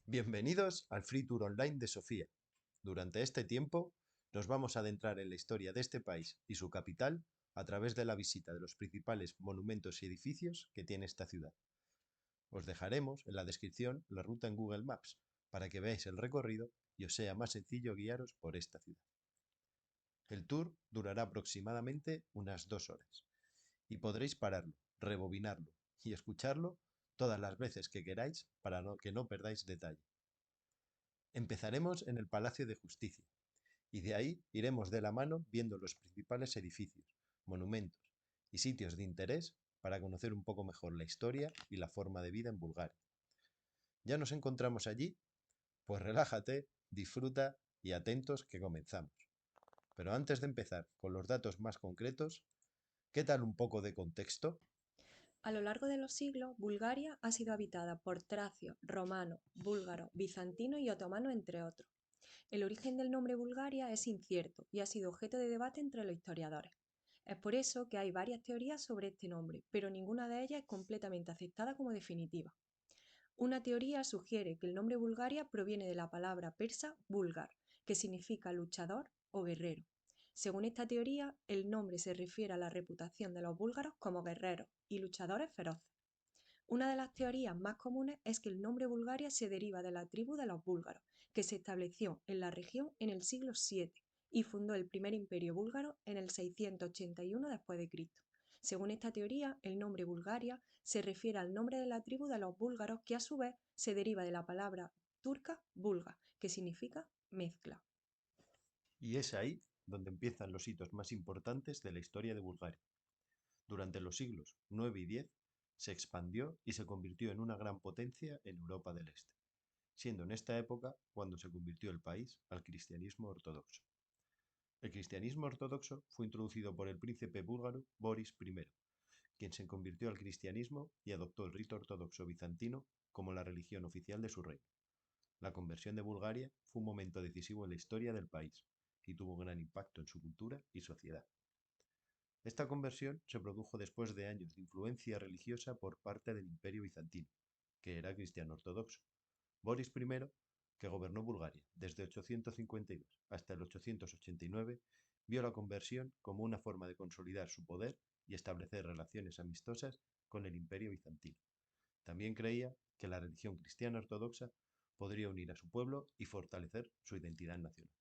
Bienvenidos al Free Tour Online de Sofía. Durante este tiempo nos vamos a adentrar en la historia de este país y su capital a través de la visita de los principales monumentos y edificios que tiene esta ciudad. Os dejaremos en la descripción la ruta en Google Maps para que veáis el recorrido y os sea más sencillo guiaros por esta ciudad. El tour durará aproximadamente unas 2 horas y podréis pararlo, rebobinarlo y escucharlo todas las veces que queráis para que no perdáis detalle. Empezaremos en el Palacio de Justicia y de ahí iremos de la mano viendo los principales edificios, monumentos y sitios de interés para conocer un poco mejor la historia y la forma de vida en Bulgaria. ¿Ya nos encontramos allí? Pues relájate, disfruta y atentos que comenzamos. Pero antes de empezar con los datos más concretos, ¿qué tal un poco de contexto? A lo largo de los siglos, Bulgaria ha sido habitada por tracios, romanos, búlgaros, bizantinos y otomanos, entre otros. El origen del nombre Bulgaria es incierto y ha sido objeto de debate entre los historiadores. Es por eso que hay varias teorías sobre este nombre, pero ninguna de ellas es completamente aceptada como definitiva. Una teoría sugiere que el nombre Bulgaria proviene de la palabra persa búlgar, que significa luchador o guerrero. Según esta teoría, el nombre se refiere a la reputación de los búlgaros como guerreros y luchadores feroces. Una de las teorías más comunes es que el nombre Bulgaria se deriva de la tribu de los búlgaros, que se estableció en la región en el siglo VII y fundó el primer imperio búlgaro en el 681 después de Cristo. Según esta teoría, el nombre Bulgaria se refiere al nombre de la tribu de los búlgaros, que a su vez se deriva de la palabra turca bulga, que significa mezcla. Y es ahí donde empiezan los hitos más importantes de la historia de Bulgaria. Durante los siglos IX y X se expandió y se convirtió en una gran potencia en Europa del Este, siendo en esta época cuando se convirtió el país al cristianismo ortodoxo. El cristianismo ortodoxo fue introducido por el príncipe búlgaro Boris I, quien se convirtió al cristianismo y adoptó el rito ortodoxo bizantino como la religión oficial de su reino. La conversión de Bulgaria fue un momento decisivo en la historia del país y tuvo un gran impacto en su cultura y sociedad. Esta conversión se produjo después de años de influencia religiosa por parte del Imperio bizantino, que era cristiano ortodoxo. Boris I, que gobernó Bulgaria desde 852 hasta el 889, vio la conversión como una forma de consolidar su poder y establecer relaciones amistosas con el Imperio bizantino. También creía que la religión cristiana ortodoxa podría unir a su pueblo y fortalecer su identidad nacional.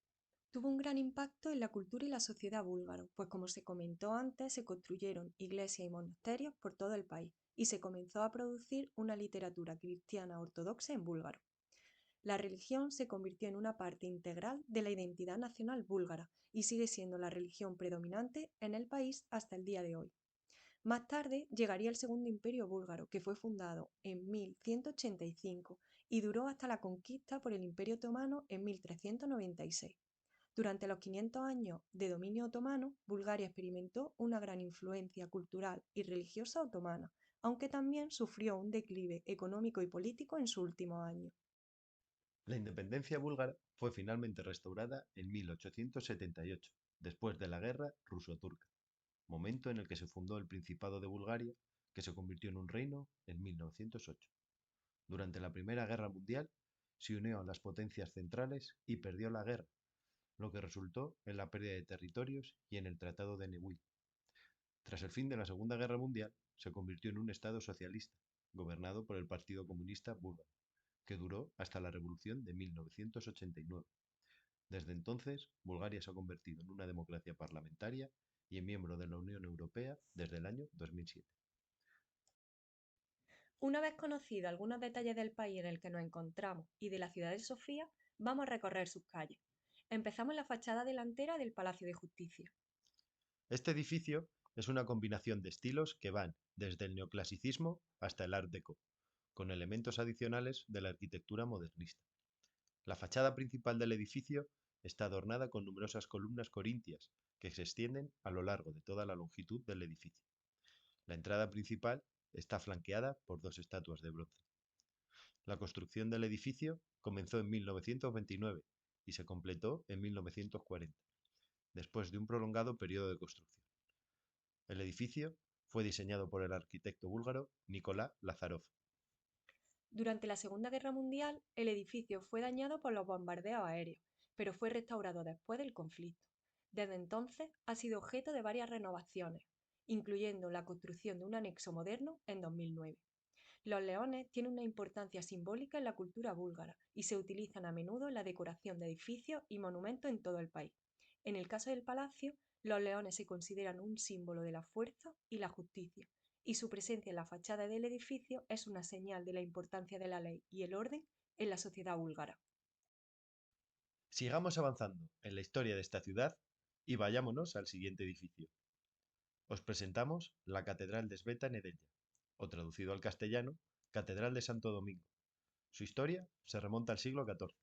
Tuvo un gran impacto en la cultura y la sociedad búlgaro, pues como se comentó antes, se construyeron iglesias y monasterios por todo el país y se comenzó a producir una literatura cristiana ortodoxa en búlgaro. La religión se convirtió en una parte integral de la identidad nacional búlgara y sigue siendo la religión predominante en el país hasta el día de hoy. Más tarde llegaría el Segundo Imperio Búlgaro, que fue fundado en 1185 y duró hasta la conquista por el Imperio Otomano en 1396. Durante los 500 años de dominio otomano, Bulgaria experimentó una gran influencia cultural y religiosa otomana, aunque también sufrió un declive económico y político en sus últimos años. La independencia búlgara fue finalmente restaurada en 1878, después de la guerra ruso-turca, momento en el que se fundó el Principado de Bulgaria, que se convirtió en un reino en 1908. Durante la Primera Guerra Mundial se unió a las potencias centrales y perdió la guerra, lo que resultó en la pérdida de territorios y en el Tratado de Neuilly. Tras el fin de la Segunda Guerra Mundial, se convirtió en un Estado socialista, gobernado por el Partido Comunista Búlgaro, que duró hasta la Revolución de 1989. Desde entonces, Bulgaria se ha convertido en una democracia parlamentaria y en miembro de la Unión Europea desde el año 2007. Una vez conocido algunos detalles del país en el que nos encontramos y de la ciudad de Sofía, vamos a recorrer sus calles. Empezamos en la fachada delantera del Palacio de Justicia. Este edificio es una combinación de estilos que van desde el neoclasicismo hasta el Art Deco, con elementos adicionales de la arquitectura modernista. La fachada principal del edificio está adornada con numerosas columnas corintias que se extienden a lo largo de toda la longitud del edificio. La entrada principal está flanqueada por dos estatuas de bronce. La construcción del edificio comenzó en 1929 y se completó en 1940, después de un prolongado periodo de construcción. El edificio fue diseñado por el arquitecto búlgaro Nikolá Lazarov. Durante la Segunda Guerra Mundial, el edificio fue dañado por los bombardeos aéreos, pero fue restaurado después del conflicto. Desde entonces ha sido objeto de varias renovaciones, incluyendo la construcción de un anexo moderno en 2009. Los leones tienen una importancia simbólica en la cultura búlgara y se utilizan a menudo en la decoración de edificios y monumentos en todo el país. En el caso del palacio, los leones se consideran un símbolo de la fuerza y la justicia, y su presencia en la fachada del edificio es una señal de la importancia de la ley y el orden en la sociedad búlgara. Sigamos avanzando en la historia de esta ciudad y vayámonos al siguiente edificio. Os presentamos la Catedral de Sveta Nedelja, o traducido al castellano, Catedral de Santo Domingo. Su historia se remonta al siglo XIV,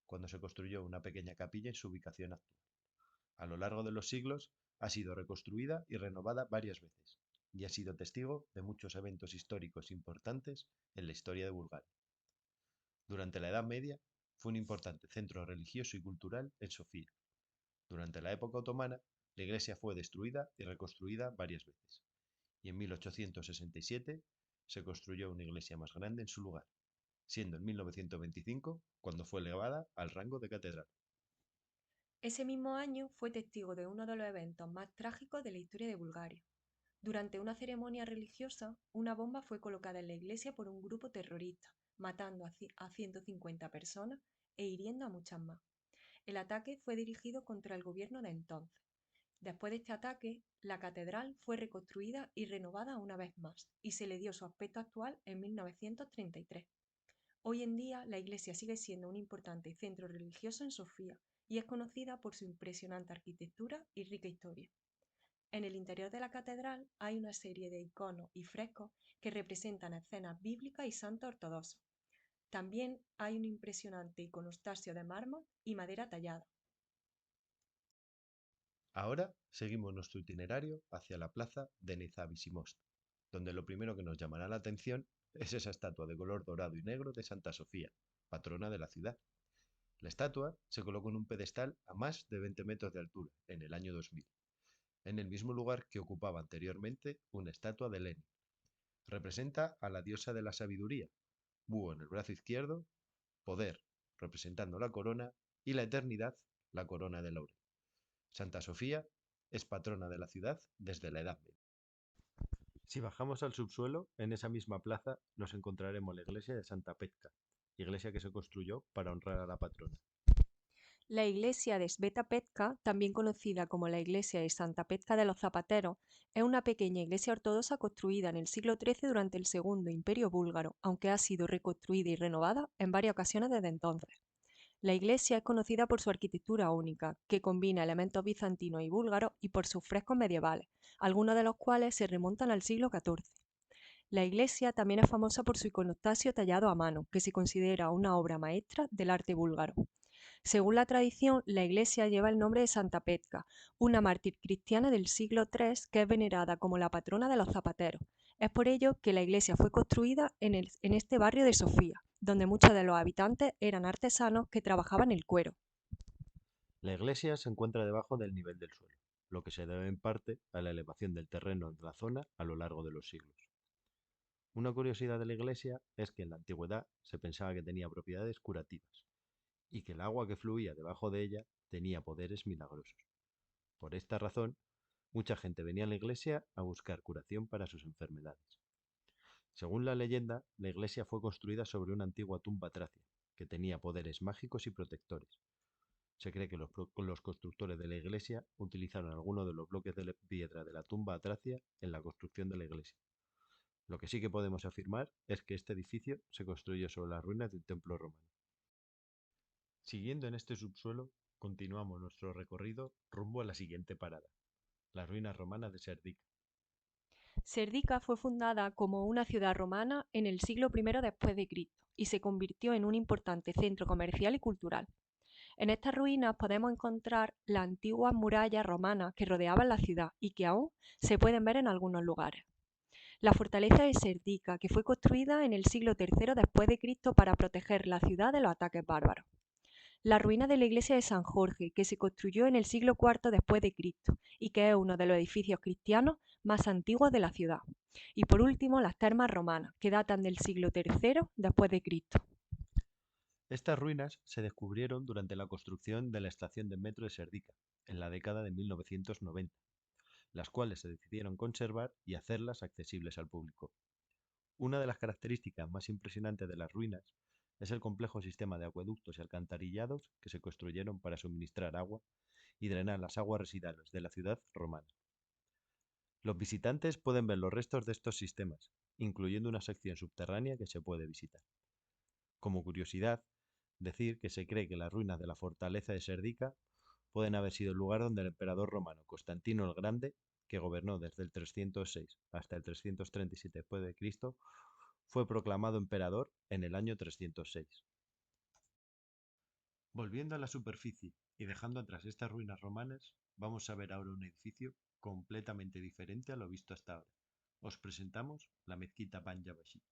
cuando se construyó una pequeña capilla en su ubicación actual. A lo largo de los siglos ha sido reconstruida y renovada varias veces, y ha sido testigo de muchos eventos históricos importantes en la historia de Bulgaria. Durante la Edad Media fue un importante centro religioso y cultural en Sofía. Durante la época otomana, la iglesia fue destruida y reconstruida varias veces, y en 1867 se construyó una iglesia más grande en su lugar, siendo en 1925 cuando fue elevada al rango de catedral. Ese mismo año fue testigo de uno de los eventos más trágicos de la historia de Bulgaria. Durante una ceremonia religiosa, una bomba fue colocada en la iglesia por un grupo terrorista, matando a 150 personas e hiriendo a muchas más. El ataque fue dirigido contra el gobierno de entonces. Después de este ataque, la catedral fue reconstruida y renovada una vez más, y se le dio su aspecto actual en 1933. Hoy en día, la iglesia sigue siendo un importante centro religioso en Sofía y es conocida por su impresionante arquitectura y rica historia. En el interior de la catedral hay una serie de iconos y frescos que representan escenas bíblicas y santos ortodoxos. También hay un impresionante iconostasio de mármol y madera tallada. Ahora seguimos nuestro itinerario hacia la plaza de Nizhebysimost, donde lo primero que nos llamará la atención es esa estatua de color dorado y negro de Santa Sofía, patrona de la ciudad. La estatua se colocó en un pedestal a más de 20 metros de altura en el año 2000, en el mismo lugar que ocupaba anteriormente una estatua de Lenin. Representa a la diosa de la sabiduría, búho en el brazo izquierdo, poder, representando la corona, y la eternidad, la corona de laurel. Santa Sofía es patrona de la ciudad desde la Edad Media. Si bajamos al subsuelo, en esa misma plaza nos encontraremos la iglesia de Santa Petka, iglesia que se construyó para honrar a la patrona. La iglesia de Sveta Petka, también conocida como la iglesia de Santa Petka de los Zapateros, es una pequeña iglesia ortodoxa construida en el siglo XIII durante el Segundo Imperio Búlgaro, aunque ha sido reconstruida y renovada en varias ocasiones desde entonces. La iglesia es conocida por su arquitectura única, que combina elementos bizantinos y búlgaros, y por sus frescos medievales, algunos de los cuales se remontan al siglo XIV. La iglesia también es famosa por su iconostasio tallado a mano, que se considera una obra maestra del arte búlgaro. Según la tradición, la iglesia lleva el nombre de Santa Petka, una mártir cristiana del siglo III que es venerada como la patrona de los zapateros. Es por ello que la iglesia fue construida en este barrio de Sofía, donde muchos de los habitantes eran artesanos que trabajaban el cuero. La iglesia se encuentra debajo del nivel del suelo, lo que se debe en parte a la elevación del terreno de la zona a lo largo de los siglos. Una curiosidad de la iglesia es que en la antigüedad se pensaba que tenía propiedades curativas y que el agua que fluía debajo de ella tenía poderes milagrosos. Por esta razón, mucha gente venía a la iglesia a buscar curación para sus enfermedades. Según la leyenda, la iglesia fue construida sobre una antigua tumba tracia, que tenía poderes mágicos y protectores. Se cree que los constructores de la iglesia utilizaron algunos de los bloques de piedra de la tumba tracia en la construcción de la iglesia. Lo que sí que podemos afirmar es que este edificio se construyó sobre las ruinas de un templo romano. Siguiendo en este subsuelo, continuamos nuestro recorrido rumbo a la siguiente parada, las ruinas romanas de Serdica. Serdica fue fundada como una ciudad romana en el siglo I después de Cristo y se convirtió en un importante centro comercial y cultural. En estas ruinas podemos encontrar las antiguas murallas romanas que rodeaban la ciudad y que aún se pueden ver en algunos lugares. La fortaleza de Serdica, que fue construida en el siglo III después de Cristo para proteger la ciudad de los ataques bárbaros. La ruina de la iglesia de San Jorge, que se construyó en el siglo IV después de Cristo y que es uno de los edificios cristianos más antiguos de la ciudad. Y por último, las termas romanas, que datan del siglo III después de Cristo. Estas ruinas se descubrieron durante la construcción de la estación de metro de Serdica, en la década de 1990, las cuales se decidieron conservar y hacerlas accesibles al público. Una de las características más impresionantes de las ruinas es el complejo sistema de acueductos y alcantarillados que se construyeron para suministrar agua y drenar las aguas residuales de la ciudad romana. Los visitantes pueden ver los restos de estos sistemas, incluyendo una sección subterránea que se puede visitar. Como curiosidad, decir que se cree que las ruinas de la fortaleza de Serdica pueden haber sido el lugar donde el emperador romano Constantino el Grande, que gobernó desde el 306 hasta el 337 d.C., fue proclamado emperador en el año 306. Volviendo a la superficie y dejando atrás estas ruinas romanas, vamos a ver ahora un edificio completamente diferente a lo visto hasta ahora. Os presentamos la mezquita Banyabashi.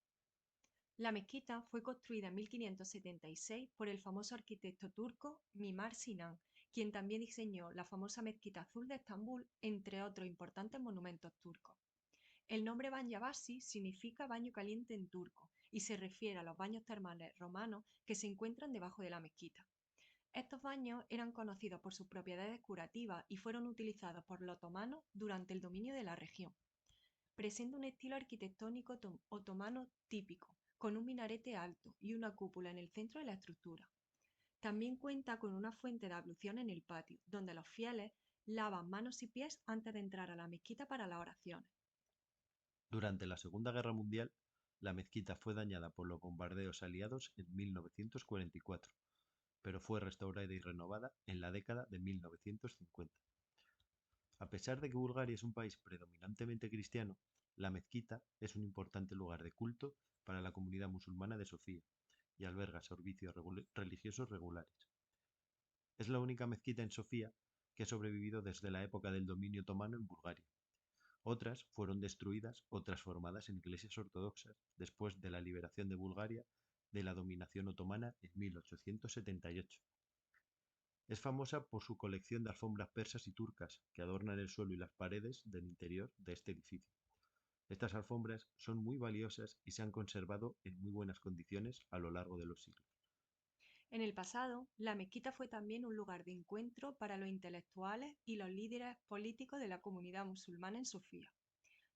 La mezquita fue construida en 1576 por el famoso arquitecto turco Mimar Sinan, quien también diseñó la famosa Mezquita Azul de Estambul, entre otros importantes monumentos turcos. El nombre Banyabasi significa baño caliente en turco y se refiere a los baños termales romanos que se encuentran debajo de la mezquita. Estos baños eran conocidos por sus propiedades curativas y fueron utilizados por los otomanos durante el dominio de la región. Presenta un estilo arquitectónico otomano típico, con un minarete alto y una cúpula en el centro de la estructura. También cuenta con una fuente de ablución en el patio, donde los fieles lavan manos y pies antes de entrar a la mezquita para las oraciones. Durante la Segunda Guerra Mundial, la mezquita fue dañada por los bombardeos aliados en 1944, pero fue restaurada y renovada en la década de 1950. A pesar de que Bulgaria es un país predominantemente cristiano, la mezquita es un importante lugar de culto para la comunidad musulmana de Sofía y alberga servicios religiosos regulares. Es la única mezquita en Sofía que ha sobrevivido desde la época del dominio otomano en Bulgaria. Otras fueron destruidas o transformadas en iglesias ortodoxas después de la liberación de Bulgaria de la dominación otomana en 1878. Es famosa por su colección de alfombras persas y turcas que adornan el suelo y las paredes del interior de este edificio. Estas alfombras son muy valiosas y se han conservado en muy buenas condiciones a lo largo de los siglos. En el pasado, la mezquita fue también un lugar de encuentro para los intelectuales y los líderes políticos de la comunidad musulmana en Sofía.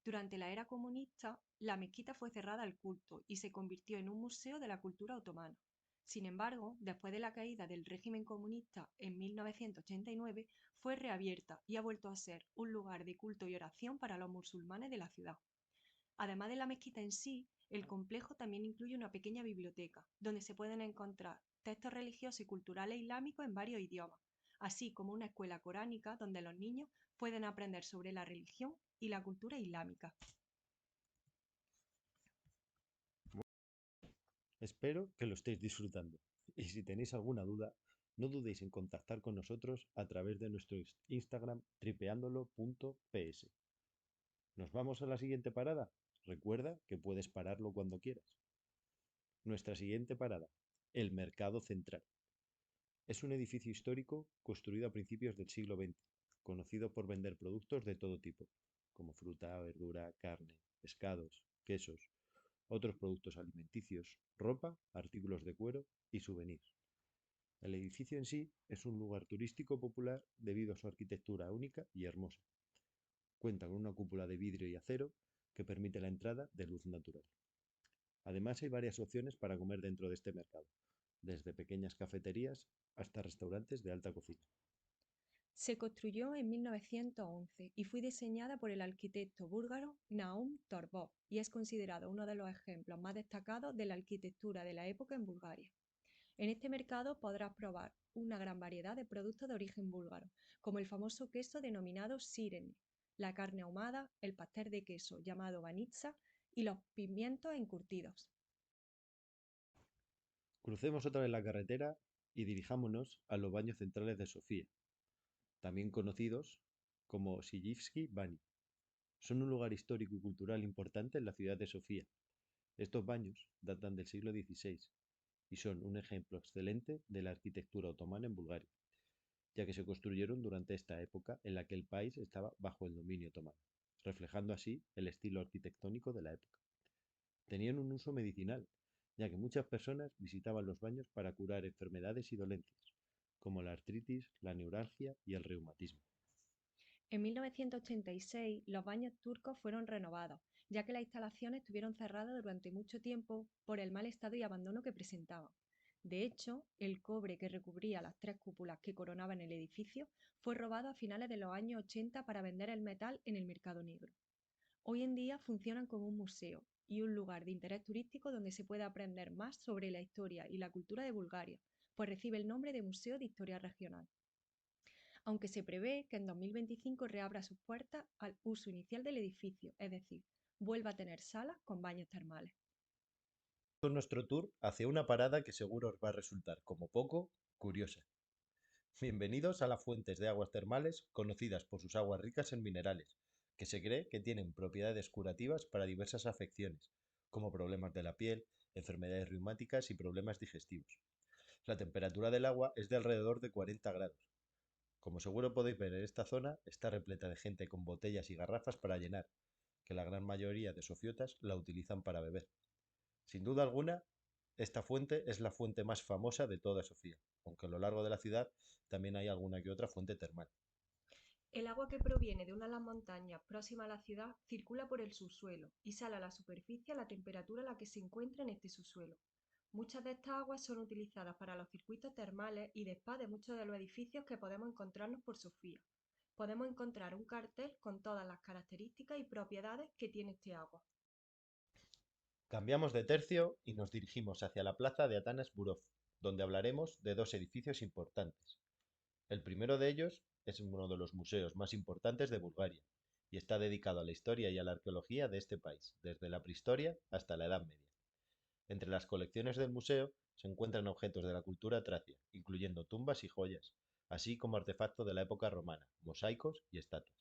Durante la era comunista, la mezquita fue cerrada al culto y se convirtió en un museo de la cultura otomana. Sin embargo, después de la caída del régimen comunista en 1989, fue reabierta y ha vuelto a ser un lugar de culto y oración para los musulmanes de la ciudad. Además de la mezquita en sí, el complejo también incluye una pequeña biblioteca, donde se pueden encontrar textos religiosos y culturales islámicos en varios idiomas, así como una escuela coránica donde los niños pueden aprender sobre la religión y la cultura islámica. Espero que lo estéis disfrutando y si tenéis alguna duda, no dudéis en contactar con nosotros a través de nuestro Instagram tripeandolo.ps. ¿Nos vamos a la siguiente parada? Recuerda que puedes pararlo cuando quieras. Nuestra siguiente parada, el Mercado Central. Es un edificio histórico construido a principios del siglo XX, conocido por vender productos de todo tipo, como fruta, verdura, carne, pescados, quesos, otros productos alimenticios, ropa, artículos de cuero y souvenirs. El edificio en sí es un lugar turístico popular debido a su arquitectura única y hermosa. Cuenta con una cúpula de vidrio y acero que permite la entrada de luz natural. Además hay varias opciones para comer dentro de este mercado, desde pequeñas cafeterías hasta restaurantes de alta cocina. Se construyó en 1911 y fue diseñada por el arquitecto búlgaro Naum Torbov y es considerado uno de los ejemplos más destacados de la arquitectura de la época en Bulgaria. En este mercado podrás probar una gran variedad de productos de origen búlgaro, como el famoso queso denominado sireni, la carne ahumada, el pastel de queso llamado banitsa y los pimientos encurtidos. Crucemos otra vez la carretera y dirijámonos a los baños centrales de Sofía, también conocidos como Sijivski Bani. Son un lugar histórico y cultural importante en la ciudad de Sofía. Estos baños datan del siglo XVI y son un ejemplo excelente de la arquitectura otomana en Bulgaria, ya que se construyeron durante esta época en la que el país estaba bajo el dominio otomano. reflejando así el estilo arquitectónico de la época. Tenían un uso medicinal, ya que muchas personas visitaban los baños para curar enfermedades y dolencias, como la artritis, la neuralgia y el reumatismo. En 1986, los baños turcos fueron renovados, ya que las instalaciones estuvieron cerradas durante mucho tiempo por el mal estado y abandono que presentaban. De hecho, el cobre que recubría las tres cúpulas que coronaban el edificio fue robado a finales de los años 80 para vender el metal en el mercado negro. Hoy en día funcionan como un museo y un lugar de interés turístico donde se puede aprender más sobre la historia y la cultura de Bulgaria, pues recibe el nombre de Museo de Historia Regional, aunque se prevé que en 2025 reabra sus puertas al uso inicial del edificio, es decir, vuelva a tener salas con baños termales. Con nuestro tour hacia una parada que seguro os va a resultar, como poco, curiosa. Bienvenidos a las fuentes de aguas termales, conocidas por sus aguas ricas en minerales, que se cree que tienen propiedades curativas para diversas afecciones, como problemas de la piel, enfermedades reumáticas y problemas digestivos. La temperatura del agua es de alrededor de 40 grados. Como seguro podéis ver en esta zona, está repleta de gente con botellas y garrafas para llenar, que la gran mayoría de sofiotas la utilizan para beber. Sin duda alguna, esta fuente es la fuente más famosa de toda Sofía, aunque a lo largo de la ciudad también hay alguna que otra fuente termal. El agua que proviene de una de las montañas próximas a la ciudad circula por el subsuelo y sale a la superficie a la temperatura a la que se encuentra en este subsuelo. Muchas de estas aguas son utilizadas para los circuitos termales y de spa de muchos de los edificios que podemos encontrarnos por Sofía. Podemos encontrar un cartel con todas las características y propiedades que tiene este agua. Cambiamos de tercio y nos dirigimos hacia la plaza de Atanas Burov, donde hablaremos de dos edificios importantes. El primero de ellos es uno de los museos más importantes de Bulgaria y está dedicado a la historia y a la arqueología de este país, desde la prehistoria hasta la Edad Media. Entre las colecciones del museo se encuentran objetos de la cultura tracia, incluyendo tumbas y joyas, así como artefactos de la época romana, mosaicos y estatuas.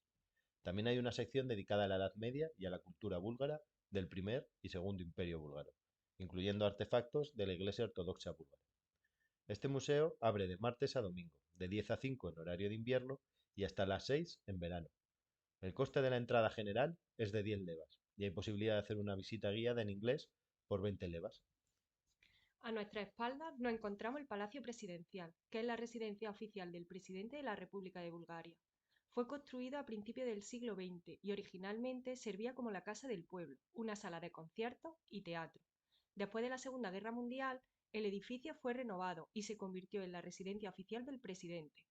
También hay una sección dedicada a la Edad Media y a la cultura búlgara del primer y segundo imperio búlgaro, incluyendo artefactos de la Iglesia Ortodoxa búlgara. Este museo abre de martes a domingo, de 10 a 5 en horario de invierno y hasta las 6 en verano. El coste de la entrada general es de 10 levas y hay posibilidad de hacer una visita guiada en inglés por 20 levas. A nuestra espalda nos encontramos el Palacio Presidencial, que es la residencia oficial del presidente de la República de Bulgaria. Fue construido a principios del siglo XX y originalmente servía como la Casa del Pueblo, una sala de conciertos y teatro. Después de la Segunda Guerra Mundial, el edificio fue renovado y se convirtió en la residencia oficial del presidente.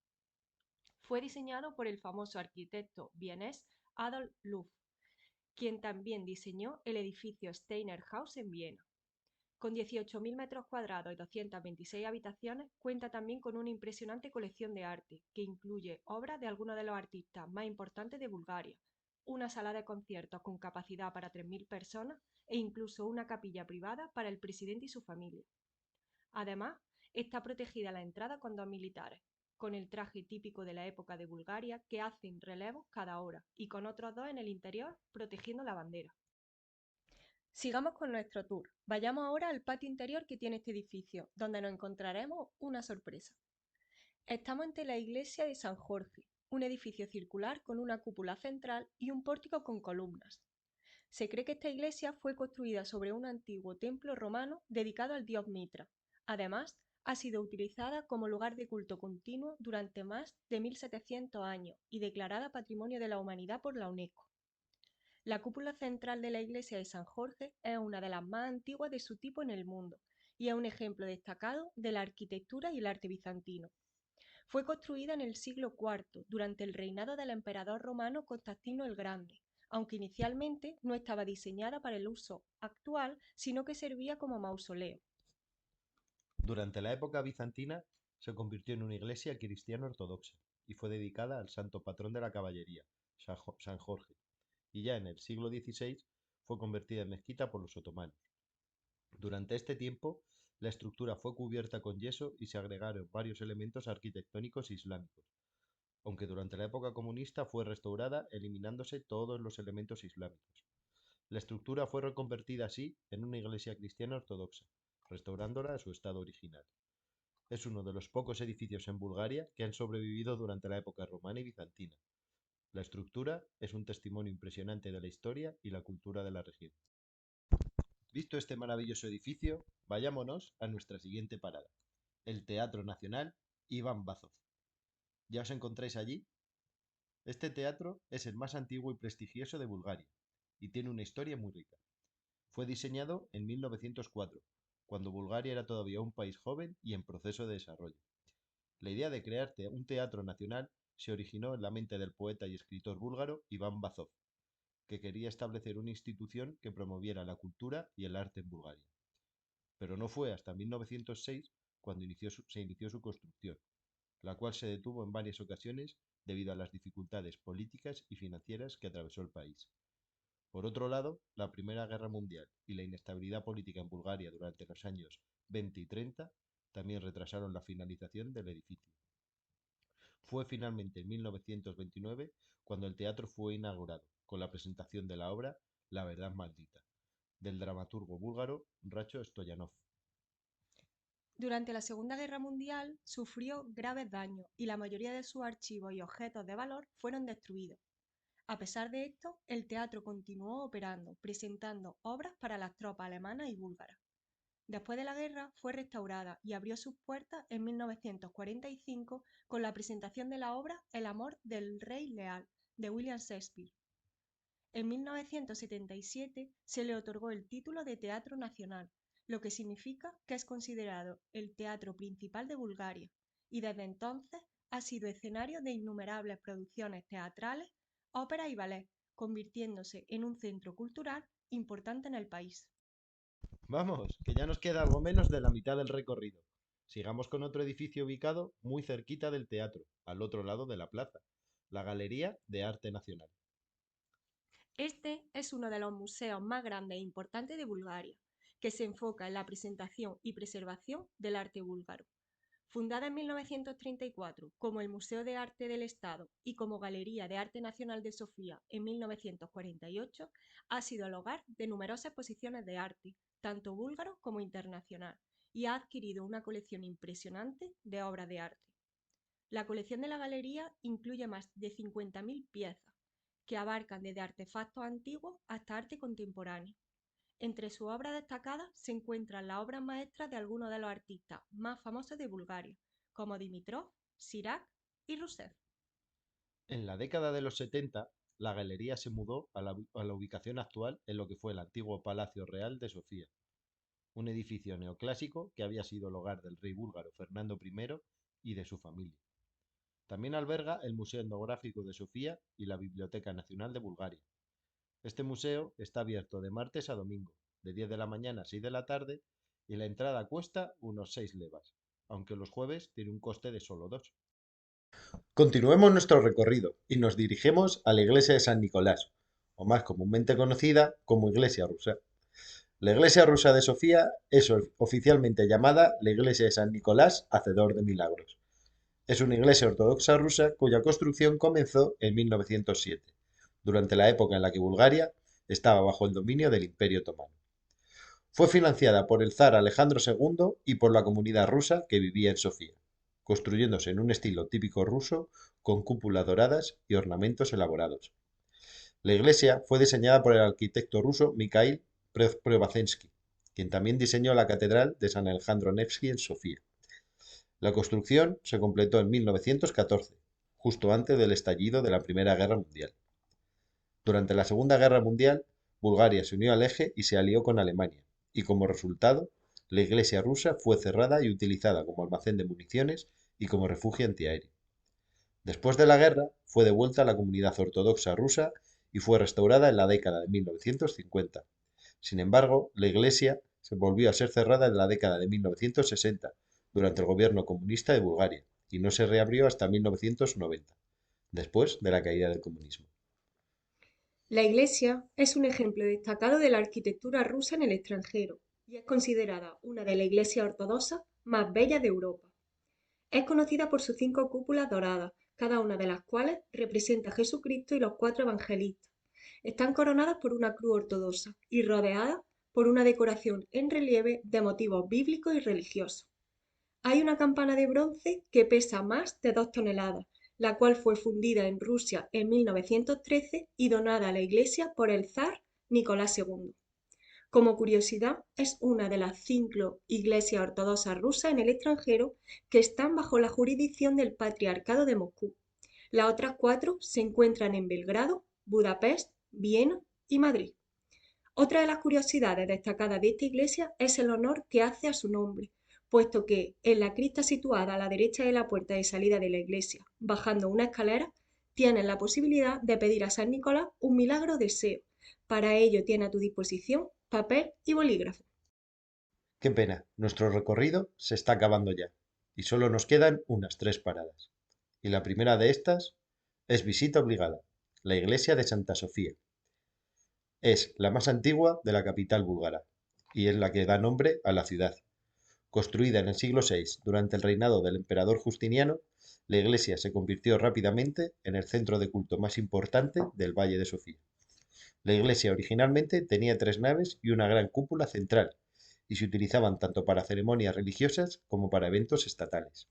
Fue diseñado por el famoso arquitecto vienés Adolf Loos, quien también diseñó el edificio Steiner Haus en Viena. Con 18.000 metros cuadrados y 226 habitaciones, cuenta también con una impresionante colección de arte, que incluye obras de algunos de los artistas más importantes de Bulgaria, una sala de conciertos con capacidad para 3.000 personas e incluso una capilla privada para el presidente y su familia. Además, está protegida la entrada con dos militares, con el traje típico de la época de Bulgaria que hacen relevos cada hora y con otros dos en el interior protegiendo la bandera. Sigamos con nuestro tour. Vayamos ahora al patio interior que tiene este edificio, donde nos encontraremos una sorpresa. Estamos ante la iglesia de San Jorge, un edificio circular con una cúpula central y un pórtico con columnas. Se cree que esta iglesia fue construida sobre un antiguo templo romano dedicado al dios Mitra. Además, ha sido utilizada como lugar de culto continuo durante más de 1700 años y declarada Patrimonio de la Humanidad por la UNESCO. La cúpula central de la iglesia de San Jorge es una de las más antiguas de su tipo en el mundo y es un ejemplo destacado de la arquitectura y el arte bizantino. Fue construida en el siglo IV, durante el reinado del emperador romano Constantino el Grande, aunque inicialmente no estaba diseñada para el uso actual, sino que servía como mausoleo. Durante la época bizantina se convirtió en una iglesia cristiana ortodoxa y fue dedicada al santo patrón de la caballería, San Jorge, y ya en el siglo XVI fue convertida en mezquita por los otomanos. Durante este tiempo, la estructura fue cubierta con yeso y se agregaron varios elementos arquitectónicos islámicos, aunque durante la época comunista fue restaurada eliminándose todos los elementos islámicos. La estructura fue reconvertida así en una iglesia cristiana ortodoxa, restaurándola a su estado original. Es uno de los pocos edificios en Bulgaria que han sobrevivido durante la época romana y bizantina, La estructura es un testimonio impresionante de la historia y la cultura de la región. Visto este maravilloso edificio, vayámonos a nuestra siguiente parada, el Teatro Nacional Iván Bázov. ¿Ya os encontráis allí? Este teatro es el más antiguo y prestigioso de Bulgaria y tiene una historia muy rica. Fue diseñado en 1904, cuando Bulgaria era todavía un país joven y en proceso de desarrollo. La idea de crear un teatro nacional se originó en la mente del poeta y escritor búlgaro Iván Bázov, que quería establecer una institución que promoviera la cultura y el arte en Bulgaria. Pero no fue hasta 1906 cuando se inició su construcción, la cual se detuvo en varias ocasiones debido a las dificultades políticas y financieras que atravesó el país. Por otro lado, la Primera Guerra Mundial y la inestabilidad política en Bulgaria durante los años 20 y 30 también retrasaron la finalización del edificio. Fue finalmente en 1929 cuando el teatro fue inaugurado, con la presentación de la obra La verdad maldita, del dramaturgo búlgaro Racho Stoyanov. Durante la Segunda Guerra Mundial sufrió graves daños y la mayoría de sus archivos y objetos de valor fueron destruidos. A pesar de esto, el teatro continuó operando, presentando obras para las tropas alemanas y búlgaras. Después de la guerra fue restaurada y abrió sus puertas en 1945 con la presentación de la obra El amor del rey leal, de William Shakespeare. En 1977 se le otorgó el título de Teatro Nacional, lo que significa que es considerado el teatro principal de Bulgaria, y desde entonces ha sido escenario de innumerables producciones teatrales, óperas y ballet, convirtiéndose en un centro cultural importante en el país. Vamos, que ya nos queda algo menos de la mitad del recorrido. Sigamos con otro edificio ubicado muy cerquita del teatro, al otro lado de la plaza, la Galería de Arte Nacional. Este es uno de los museos más grandes e importantes de Bulgaria, que se enfoca en la presentación y preservación del arte búlgaro. Fundada en 1934 como el Museo de Arte del Estado y como Galería de Arte Nacional de Sofía en 1948, ha sido el hogar de numerosas exposiciones de arte, tanto búlgaro como internacional, y ha adquirido una colección impresionante de obras de arte. La colección de la galería incluye más de 50.000 piezas, que abarcan desde artefactos antiguos hasta arte contemporáneo. Entre sus obras destacadas se encuentran las obras maestras de algunos de los artistas más famosos de Bulgaria, como Dimitrov, Sirac y Russev. En la década de los 70, la galería se mudó a la ubicación actual en lo que fue el antiguo Palacio Real de Sofía, un edificio neoclásico que había sido el hogar del rey búlgaro Fernando I y de su familia. También alberga el Museo Etnográfico de Sofía y la Biblioteca Nacional de Bulgaria. Este museo está abierto de martes a domingo, de 10 de la mañana a 6 de la tarde, y la entrada cuesta unos 6 levas, aunque los jueves tiene un coste de solo 2. Continuemos nuestro recorrido y nos dirigimos a la iglesia de San Nicolás, o más comúnmente conocida como Iglesia Rusa. La iglesia rusa de Sofía es oficialmente llamada la iglesia de San Nicolás, Hacedor de Milagros. Es una iglesia ortodoxa rusa cuya construcción comenzó en 1907, durante la época en la que Bulgaria estaba bajo el dominio del Imperio Otomano. Fue financiada por el zar Alejandro II y por la comunidad rusa que vivía en Sofía, construyéndose en un estilo típico ruso con cúpulas doradas y ornamentos elaborados. La iglesia fue diseñada por el arquitecto ruso Mikhail Preobrazhensky, quien también diseñó la catedral de San Alejandro Nevsky en Sofía. La construcción se completó en 1914, justo antes del estallido de la Primera Guerra Mundial. Durante la Segunda Guerra Mundial, Bulgaria se unió al Eje y se alió con Alemania, y como resultado, la iglesia rusa fue cerrada y utilizada como almacén de municiones y como refugio antiaéreo. Después de la guerra, fue devuelta a la comunidad ortodoxa rusa y fue restaurada en la década de 1950. Sin embargo, la iglesia se volvió a ser cerrada en la década de 1960, durante el gobierno comunista de Bulgaria, y no se reabrió hasta 1990, después de la caída del comunismo. La iglesia es un ejemplo destacado de la arquitectura rusa en el extranjero y es considerada una de las iglesias ortodoxas más bellas de Europa. Es conocida por sus 5 cúpulas doradas, cada una de las cuales representa a Jesucristo y los 4 evangelistas. Están coronadas por una cruz ortodoxa y rodeadas por una decoración en relieve de motivos bíblicos y religiosos. Hay una campana de bronce que pesa más de 2 toneladas la cual fue fundida en Rusia en 1913 y donada a la Iglesia por el zar Nicolás II. Como curiosidad, es una de las 5 iglesias ortodoxas rusas en el extranjero que están bajo la jurisdicción del Patriarcado de Moscú. Las otras 4 se encuentran en Belgrado, Budapest, Viena y Madrid. Otra de las curiosidades destacadas de esta iglesia es el honor que hace a su nombre, puesto que en la cripta situada a la derecha de la puerta de salida de la iglesia, bajando una escalera, tienes la posibilidad de pedir a San Nicolás un milagro deseo. Para ello tiene a tu disposición papel y bolígrafo. Qué pena, nuestro recorrido se está acabando ya y solo nos quedan unas 3 paradas. Y la primera de estas es visita obligada, la iglesia de Santa Sofía. Es la más antigua de la capital búlgara y es la que da nombre a la ciudad. Construida en el siglo VI durante el reinado del emperador Justiniano, la iglesia se convirtió rápidamente en el centro de culto más importante del Valle de Sofía. La iglesia originalmente tenía 3 naves y una gran cúpula central, y se utilizaban tanto para ceremonias religiosas como para eventos estatales.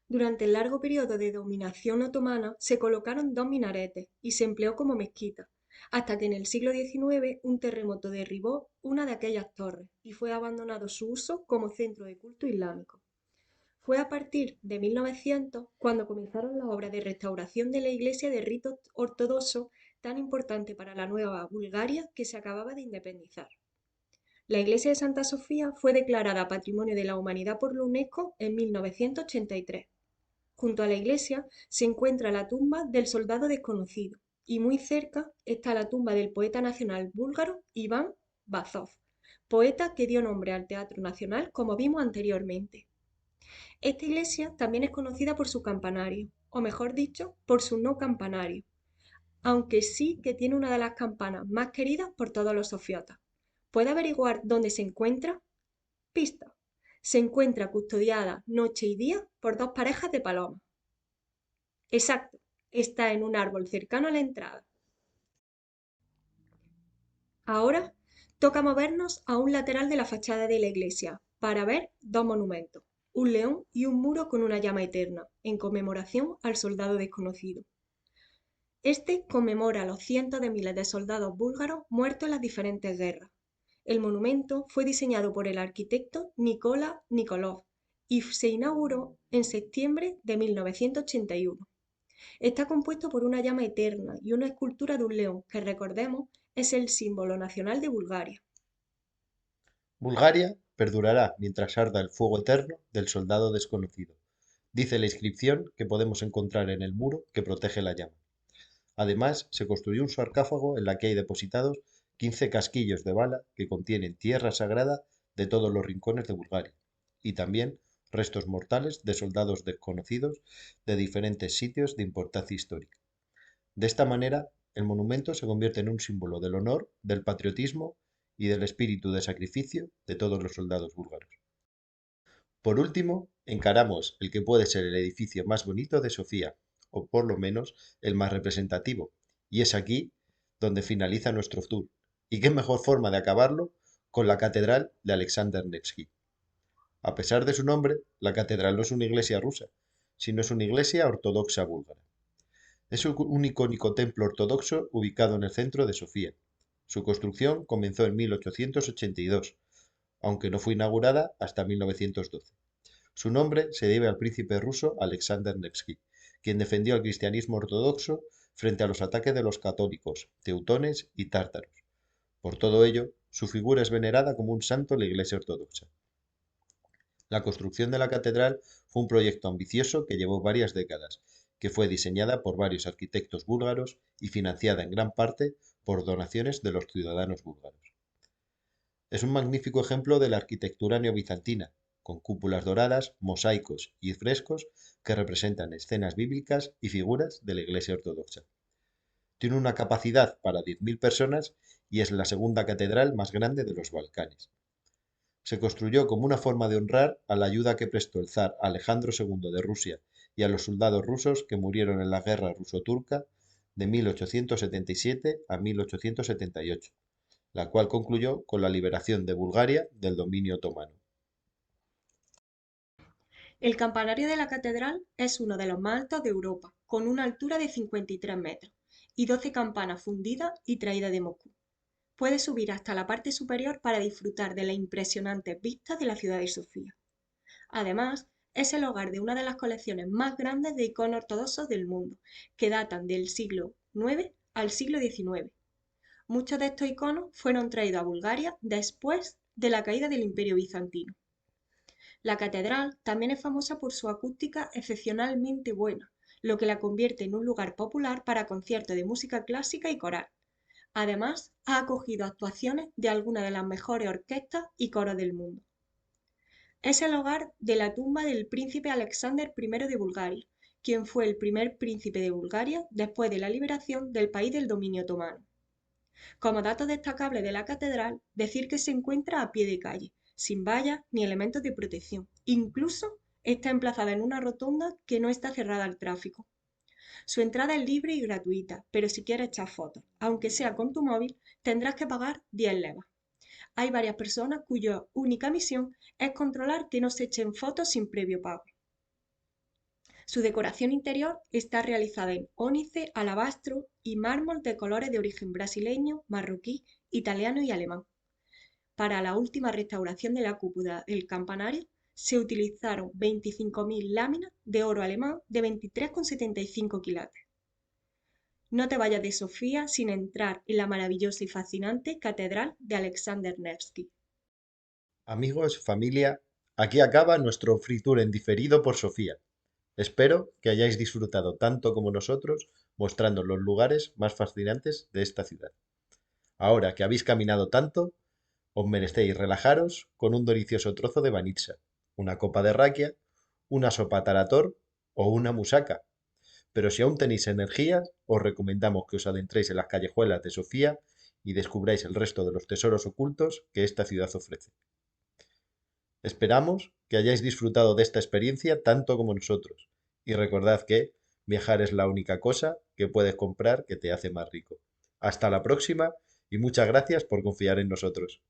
Durante el largo periodo de dominación otomana se colocaron 2 minaretes y se empleó como mezquita, hasta que en el siglo XIX un terremoto derribó una de aquellas torres y fue abandonado su uso como centro de culto islámico. Fue a partir de 1900 cuando comenzaron las obras de restauración de la iglesia de rito ortodoxo tan importante para la nueva Bulgaria que se acababa de independizar. La iglesia de Santa Sofía fue declarada Patrimonio de la Humanidad por la UNESCO en 1983. Junto a la iglesia se encuentra la tumba del soldado desconocido y muy cerca está la tumba del poeta nacional búlgaro Iván Vazov, poeta que dio nombre al Teatro Nacional como vimos anteriormente. Esta iglesia también es conocida por su campanario, o mejor dicho, por su no campanario, aunque sí que tiene una de las campanas más queridas por todos los sofiotas. ¿Puede averiguar dónde se encuentra? Pista. Se encuentra custodiada noche y día por 2 parejas de palomas. Exacto, está en un árbol cercano a la entrada. Ahora toca movernos a un lateral de la fachada de la iglesia para ver 2 monumentos, un león y un muro con una llama eterna, en conmemoración al soldado desconocido. Este conmemora a los cientos de miles de soldados búlgaros muertos en las diferentes guerras. El monumento fue diseñado por el arquitecto Nikola Nikolov y se inauguró en septiembre de 1981. Está compuesto por una llama eterna y una escultura de un león que, recordemos, es el símbolo nacional de Bulgaria. Bulgaria perdurará mientras arda el fuego eterno del soldado desconocido, dice la inscripción que podemos encontrar en el muro que protege la llama. Además, se construyó un sarcófago en la que hay depositados 15 casquillos de bala que contienen tierra sagrada de todos los rincones de Bulgaria y también restos mortales de soldados desconocidos de diferentes sitios de importancia histórica. De esta manera, el monumento se convierte en un símbolo del honor, del patriotismo y del espíritu de sacrificio de todos los soldados búlgaros. Por último, encaramos el que puede ser el edificio más bonito de Sofía, o por lo menos el más representativo, y es aquí donde finaliza nuestro tour. ¿Y qué mejor forma de acabarlo con la Catedral de Alexander Nevsky? A pesar de su nombre, la catedral no es una iglesia rusa, sino es una iglesia ortodoxa búlgara. Es un icónico templo ortodoxo ubicado en el centro de Sofía. Su construcción comenzó en 1882, aunque no fue inaugurada hasta 1912. Su nombre se debe al príncipe ruso Alexander Nevsky, quien defendió el cristianismo ortodoxo frente a los ataques de los católicos, teutones y tártaros. Por todo ello, su figura es venerada como un santo en la Iglesia ortodoxa. La construcción de la catedral fue un proyecto ambicioso que llevó varias décadas, que fue diseñada por varios arquitectos búlgaros y financiada en gran parte por donaciones de los ciudadanos búlgaros. Es un magnífico ejemplo de la arquitectura neobizantina, con cúpulas doradas, mosaicos y frescos que representan escenas bíblicas y figuras de la Iglesia ortodoxa. Tiene una capacidad para 10.000 personas y es la segunda catedral más grande de los Balcanes. Se construyó como una forma de honrar a la ayuda que prestó el zar Alejandro II de Rusia y a los soldados rusos que murieron en la guerra ruso-turca de 1877 a 1878, la cual concluyó con la liberación de Bulgaria del dominio otomano. El campanario de la catedral es uno de los más altos de Europa, con una altura de 53 metros y 12 campanas fundidas y traídas de Moscú. Puedes subir hasta la parte superior para disfrutar de las impresionantes vistas de la ciudad de Sofía. Además, es el hogar de una de las colecciones más grandes de iconos ortodoxos del mundo, que datan del siglo IX al siglo XIX. Muchos de estos iconos fueron traídos a Bulgaria después de la caída del Imperio bizantino. La catedral también es famosa por su acústica excepcionalmente buena, lo que la convierte en un lugar popular para conciertos de música clásica y coral. Además, ha acogido actuaciones de algunas de las mejores orquestas y coros del mundo. Es el hogar de la tumba del príncipe Alexander I de Bulgaria, quien fue el primer príncipe de Bulgaria después de la liberación del país del dominio otomano. Como dato destacable de la catedral, decir que se encuentra a pie de calle, sin vallas ni elementos de protección. Incluso está emplazada en una rotonda que no está cerrada al tráfico. Su entrada es libre y gratuita, pero si quieres echar fotos, aunque sea con tu móvil, tendrás que pagar 10 levas. Hay varias personas cuya única misión es controlar que no se echen fotos sin previo pago. Su decoración interior está realizada en ónice, alabastro y mármol de colores de origen brasileño, marroquí, italiano y alemán. Para la última restauración de la cúpula del campanario se utilizaron 25.000 láminas de oro alemán de 23,75 quilates. No te vayas de Sofía sin entrar en la maravillosa y fascinante Catedral de Alexander Nevsky. Amigos, familia, aquí acaba nuestro free tour en diferido por Sofía. Espero que hayáis disfrutado tanto como nosotros mostrando los lugares más fascinantes de esta ciudad. Ahora que habéis caminado tanto, os merecéis relajaros con un delicioso trozo de banitsa, una copa de raquia, una sopa tarator o una musaca. Pero si aún tenéis energías, os recomendamos que os adentréis en las callejuelas de Sofía y descubráis el resto de los tesoros ocultos que esta ciudad ofrece. Esperamos que hayáis disfrutado de esta experiencia tanto como nosotros. Y recordad que viajar es la única cosa que puedes comprar que te hace más rico. Hasta la próxima y muchas gracias por confiar en nosotros.